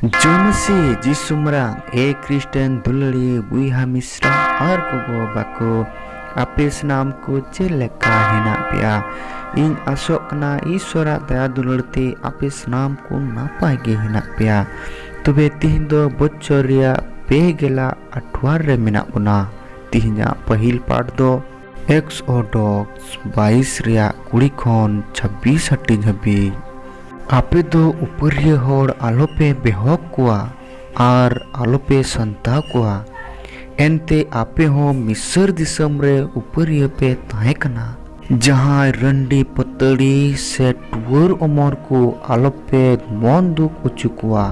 Jomasi jisumrang Kristen dulari buiha misra ar kugo bako apis namku jeleka hina pia in asok kena isora daya dulurti apis namku napai ge hina pia tube tihindo bocoria pegela atwar re minak buna tihinya pahil part do Exodus 22 ria kuri khon 26 hatin habi आपे दो उपरिय होड़ आलोपे बेहक कुआ are आलोपे संता कुआ एनते आपे हो मिस्र दिसम रे उपरिय पे ताहेकना जहां रंडी पतड़ी से टूर उमर को आलोपे मोंदुक उचुकुआ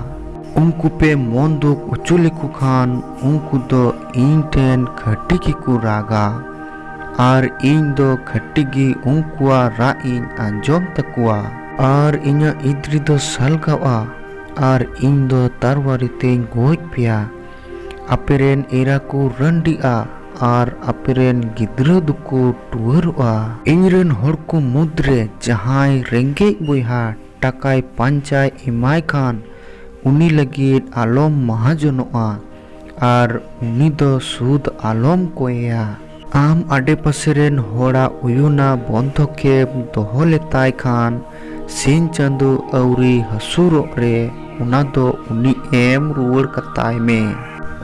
उनको पे मोंदुक उचुलिकु खान उनको दो इंटेन खटिकी को रागा आर इन दो खटिगी उनकुआ राइन अंजोम तकुआ आर इन्या इद्री दो सलगावा आर इन दो तारवारी तें गोज पिया अपेरेन एरा को रंडिया आर अपेरेन गिद्र दुको टुवरुआ इनरेन होड़ को मुद्रे जहां रेंगे बुहा टाकाय पंचाय इमाय खान उनी लगी आलोम महाजनोआ आर उनी दो सूद आलोम कोया आम आडे पसेरेन होड़ा उयुना बंधके दोहले ताय खान सिन चंदू अउरी हसुरो रे उना दो उनी एम रुवर कताय में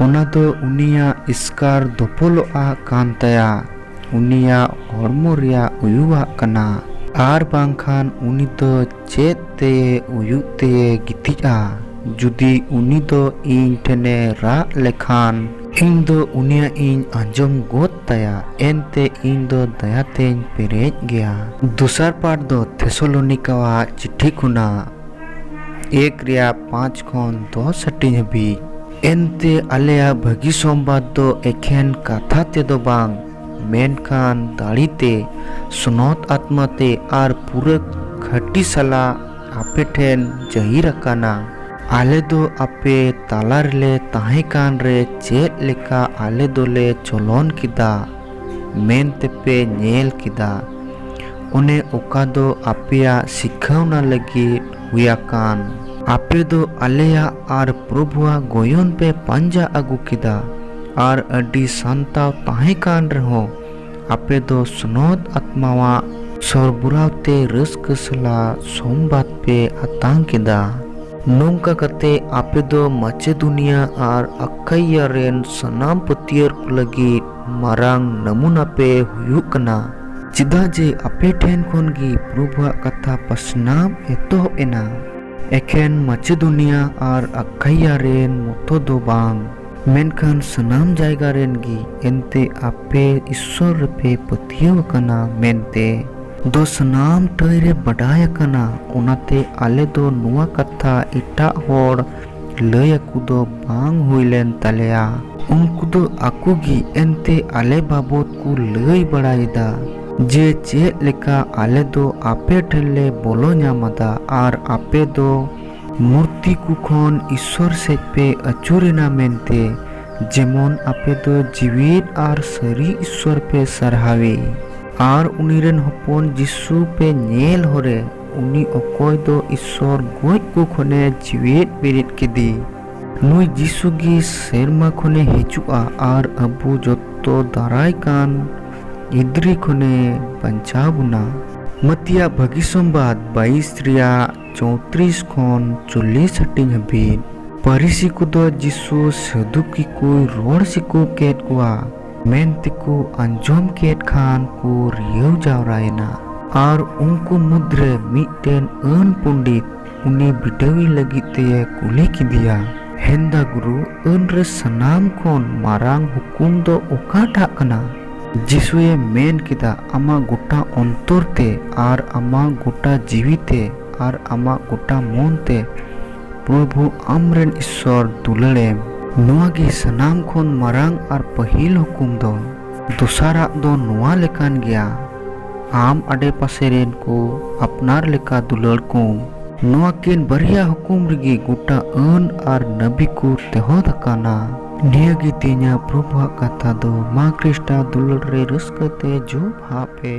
उना दो उनिया इस्कार दोपोलो आ कांतया उनिया हॉर्मो रिया उयुवा कना आर बांखान उनी दो चेत ते उयुते गितिजा जुदी उनी दो इन ठेने रा लेखान इन दो उनिया इन अंजम गोत तया एनते इन दो दयातें पेरेज गया दूसर पार्ट दो थेसलोनिकावा चिट्ठी खुना 1 रिया 5 खन 10 हटिन हबी एनते आलेया भगी सोमबाद दो एखेन कथा ते दो बांग मेनखान दाड़ीते सुनोत आत्माते आर पूरे खटी सला आपे ठेन जहीर अकाना आले दो आपे तालार ले ताहे कान रे चेत लेका आले दोले चलोन किदा मेन तेपे नेल किदा उन्हें ओका दो आपेया सिखावना लगी हुआ कान आपे दो आलेया आर प्रभुआ गोयन पे पंजा अगु किदा आर अडी संताव ताहे कान रहो आपे दो सुनोद आत्मावा सोरबुरावते रस्क सला सोमबाद पे अतांग किदा नोंका कते आपे दो मचेदुनिया आर अक्कैया रेन सनाम पतियर को लगी मारांग नमूना पे हुयुकना चिदा जे आपे ठेन खोन गी प्रभुआ कथा पसनाम एतो एना एखेन मचेदुनिया आर अक्कैया रेन मोतो दो बांग मेनखान सनाम जायगा रेन गी एनते आपे ईश्वर पे पतियव कना मेनते दो सनाम टयरे बडाय कना उनाते आले दो नुआ कथा इटा होड़ लय कुदो बांग हुइलेन तलेया उनको दो आकुगी एनते आले बाबत को लय बड़ाइदा जे चे लेका आले दो आपे ठेले बोलो न्यामदा आर आपे दो मूर्ति को खोन ईश्वर से पे अचुरिना मेनते जेमोन आपे दो जीवित आर सरी ईश्वर पे सरहावे आर उनीरेन हपन जिसु पे नेल होरे उनी अकोय दो ईश्वर गोज को खने जीवित बेरित किदी नुई जिसु गी सेरमा खने हिजुआ आर अबु जत्तो दाराय कान इद्री खने पंचाबुना मतिया भगी संबाद 22 रिया 34 खन 40 हटिन हबी परिसी को दो जिसु सदुकी को रोड सिको केट कुआ मेंते को अंजोम केट खान को रियव जावरायना आर उनको मुद्रे मिटेन अन पंडित उन्हें बिटवी लगी ते कुली किदिया हेंदा गुरु अन रे सनाम खोन मारांग हुकुम दो ओकाटा कना जिसुए मेन किदा आमा गोटा अंतरते आर आमा गोटा जीविते आर आमा गोटा मोनते प्रभु आमरेन ईश्वर दुलड़े नुआगी सनाम खोन मारांग आर पहिल हुकुम दो दोसारा दो नुआ लेकान गया आम आडे पासेरेन को अपनार लेका दुलड़ को नुआ केन बरिया हुकुम रिगी गोटा अन आर नबी को तेहो दकाना नियगी तेन्या प्रभुआ कथा दो मां क्रिस्टा दुलड़ रे रस्कते जो भापे।